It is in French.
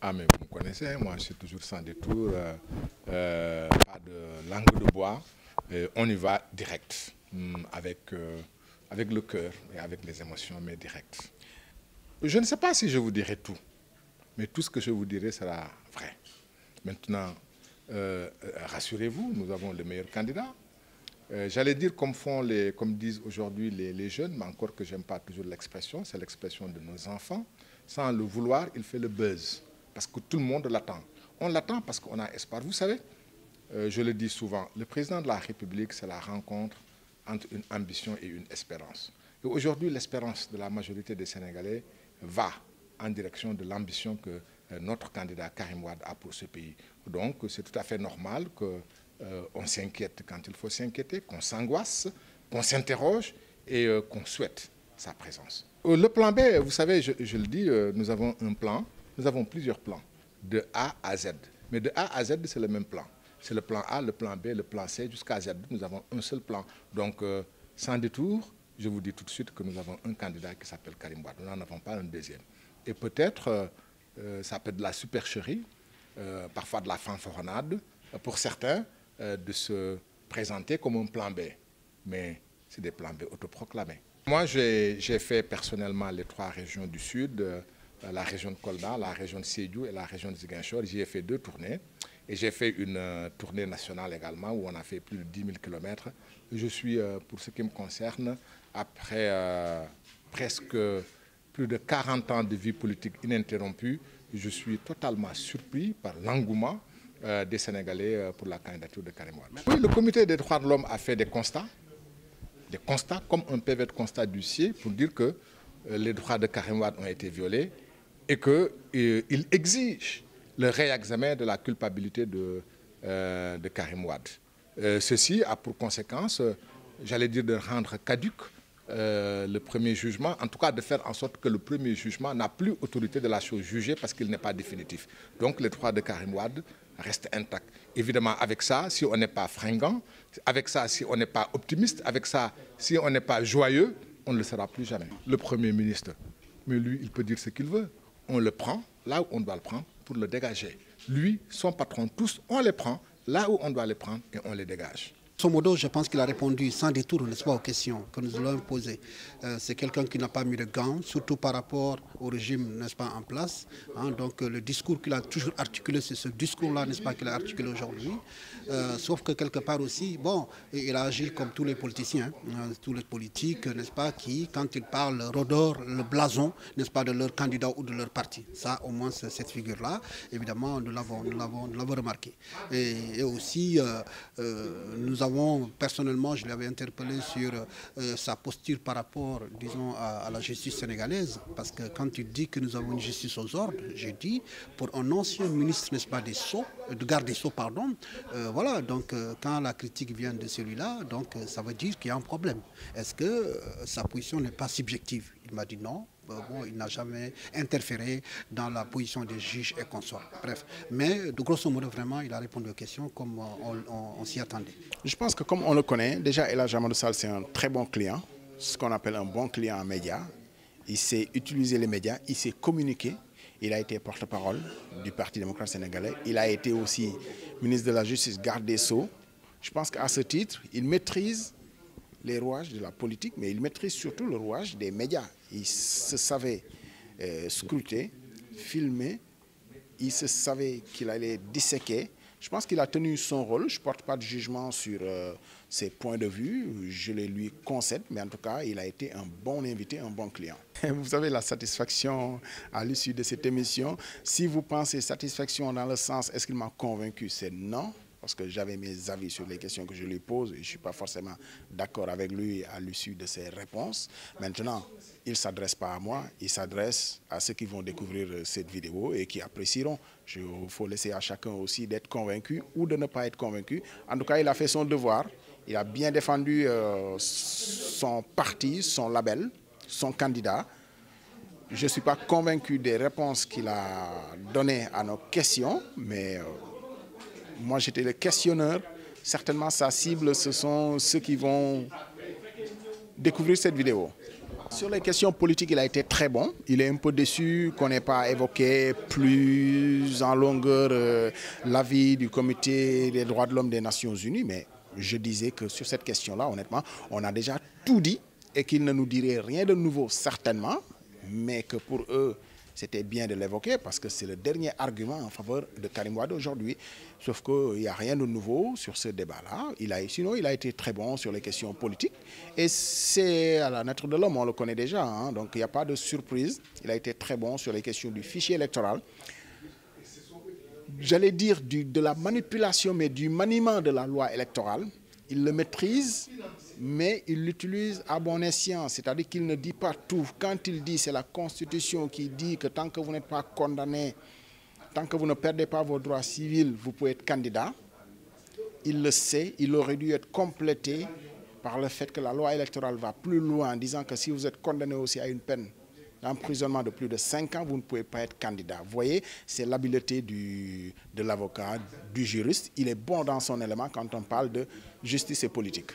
Ah, mais vous me connaissez, hein, moi je suis toujours sans détour, pas de langue de bois. On y va direct, avec le cœur et avec les émotions, mais direct. Je ne sais pas si je vous dirai tout, mais tout ce que je vous dirai sera vrai. Maintenant, rassurez-vous, nous avons le meilleur candidat. J'allais dire comme disent aujourd'hui les jeunes, mais encore que j'aime pas toujours l'expression, c'est l'expression de nos enfants. Sans le vouloir, il fait le buzz, parce que tout le monde l'attend. On l'attend parce qu'on a espoir. Vous savez, je le dis souvent, le président de la République, c'est la rencontre entre une ambition et une espérance. Et aujourd'hui, l'espérance de la majorité des Sénégalais va en direction de l'ambition que notre candidat Karim Wade a pour ce pays. Donc, c'est tout à fait normal qu'on s'inquiète quand il faut s'inquiéter, qu'on s'angoisse, qu'on s'interroge et qu'on souhaite sa présence. Le plan B, vous savez, je le dis, nous avons un plan, nous avons plusieurs plans, de A à Z. Mais de A à Z, c'est le même plan. C'est le plan A, le plan B, le plan C, jusqu'à Z. Nous avons un seul plan. Donc, sans détour, je vous dis tout de suite que nous avons un candidat qui s'appelle Karim Wade. Nous n'en avons pas un deuxième. Et peut-être, ça peut être de la supercherie, parfois de la fanfaronnade, pour certains, de se présenter comme un plan B. Mais c'est des plans B autoproclamés. Moi, j'ai fait personnellement les 3 régions du Sud, la région de Kolda, la région de Sédhiou et la région de Ziguinchor. J'y ai fait 2 tournées. Et j'ai fait une tournée nationale également où on a fait plus de 10 000 km. Je suis, pour ce qui me concerne, après presque plus de 40 ans de vie politique ininterrompue, je suis totalement surpris par l'engouement des Sénégalais pour la candidature de Karim Wade. Oui, le comité des droits de l'homme a fait des constats comme un PV de constat d'huissier pour dire que les droits de Karim Wade ont été violés et qu'il exige le réexamen de la culpabilité de Karim Wade. Ceci a pour conséquence, j'allais dire, de rendre caduc le premier jugement, en tout cas de faire en sorte que le premier jugement n'a plus autorité de la chose jugée parce qu'il n'est pas définitif. Donc les droits de Karim Wade restent intacts. Évidemment, avec ça, si on n'est pas fringant, avec ça, si on n'est pas optimiste, avec ça, si on n'est pas joyeux, on ne le sera plus jamais. Le Premier ministre, mais lui, il peut dire ce qu'il veut. On le prend là où on doit le prendre pour le dégager. Lui, son patron, tous, on les prend là où on doit les prendre et on les dégage. Grosso modo, je pense qu'il a répondu sans détour, n'est-ce pas, aux questions que nous allons poser. C'est quelqu'un qui n'a pas mis de gants, surtout par rapport au régime, n'est-ce pas, en place. Donc le discours qu'il a toujours articulé, c'est ce discours-là, n'est-ce pas, qu'il a articulé aujourd'hui. Sauf que quelque part aussi, bon, il a agi comme tous les politiciens, tous les politiques, n'est-ce pas, qui, quand ils parlent, redorent le blason, n'est-ce pas, de leur candidat ou de leur parti. Ça, au moins, c'est cette figure-là, évidemment, nous l'avons remarqué. Et aussi, nous avons, personnellement, je l'avais interpellé sur sa posture par rapport, disons, à la justice sénégalaise, parce que quand il dit que nous avons une justice aux ordres, j'ai dit, pour un ancien ministre, n'est-ce pas, de garde des Sceaux, pardon, voilà, donc quand la critique vient de celui-là, donc ça veut dire qu'il y a un problème. Est-ce que sa position n'est pas subjective? Il m'a dit non. Bon, il n'a jamais interféré dans la position des juges et consorts. Bref, mais de grosso modo, vraiment, il a répondu aux questions comme on s'y attendait. Je pense que comme on le connaît, déjà El Hadji Amadou Sall, c'est un très bon client, ce qu'on appelle un bon client en médias. Il sait utiliser les médias, il sait communiquer. Il a été porte-parole du Parti démocrate sénégalais. Il a été aussi ministre de la Justice, garde des Sceaux. Je pense qu'à ce titre, il maîtrise les rouages de la politique, mais il maîtrise surtout le rouage des médias. Il se savait scruter, filmer, il se savait qu'il allait disséquer. Je pense qu'il a tenu son rôle. Je ne porte pas de jugement sur ses points de vue, je les lui concède, mais en tout cas, il a été un bon invité, un bon client. Vous avez la satisfaction à l'issue de cette émission. Si vous pensez satisfaction dans le sens, est-ce qu'il m'a convaincu, c'est non. Parce que j'avais mes avis sur les questions que je lui pose et je ne suis pas forcément d'accord avec lui à l'issue de ses réponses. Maintenant, il ne s'adresse pas à moi, il s'adresse à ceux qui vont découvrir cette vidéo et qui apprécieront. Il faut laisser à chacun aussi d'être convaincu ou de ne pas être convaincu. En tout cas, il a fait son devoir, il a bien défendu son parti, son label, son candidat. Je ne suis pas convaincu des réponses qu'il a données à nos questions, mais... moi, j'étais le questionneur. Certainement, sa cible, ce sont ceux qui vont découvrir cette vidéo. Sur les questions politiques, il a été très bon. Il est un peu déçu qu'on n'ait pas évoqué plus en longueur l'avis du Comité des droits de l'homme des Nations Unies. Mais je disais que sur cette question-là, honnêtement, on a déjà tout dit et qu'il ne nous dirait rien de nouveau, certainement, mais que pour eux, c'était bien de l'évoquer parce que c'est le dernier argument en faveur de Karim Wade aujourd'hui. Sauf qu'il n'y a rien de nouveau sur ce débat-là. Sinon, il a été très bon sur les questions politiques. Et c'est à la nature de l'homme, on le connaît déjà. Hein, donc il n'y a pas de surprise. Il a été très bon sur les questions du fichier électoral. J'allais dire de la manipulation, mais du maniement de la loi électorale. Il le maîtrise, mais il l'utilise à bon escient. C'est-à-dire qu'il ne dit pas tout. Quand il dit, c'est la Constitution qui dit que tant que vous n'êtes pas condamné, tant que vous ne perdez pas vos droits civils, vous pouvez être candidat. Il le sait, il aurait dû être complété par le fait que la loi électorale va plus loin en disant que si vous êtes condamné aussi à une peine d'emprisonnement de plus de 5 ans, vous ne pouvez pas être candidat. Vous voyez, c'est l'habileté de l'avocat, du juriste. Il est bon dans son élément quand on parle de justice et politique.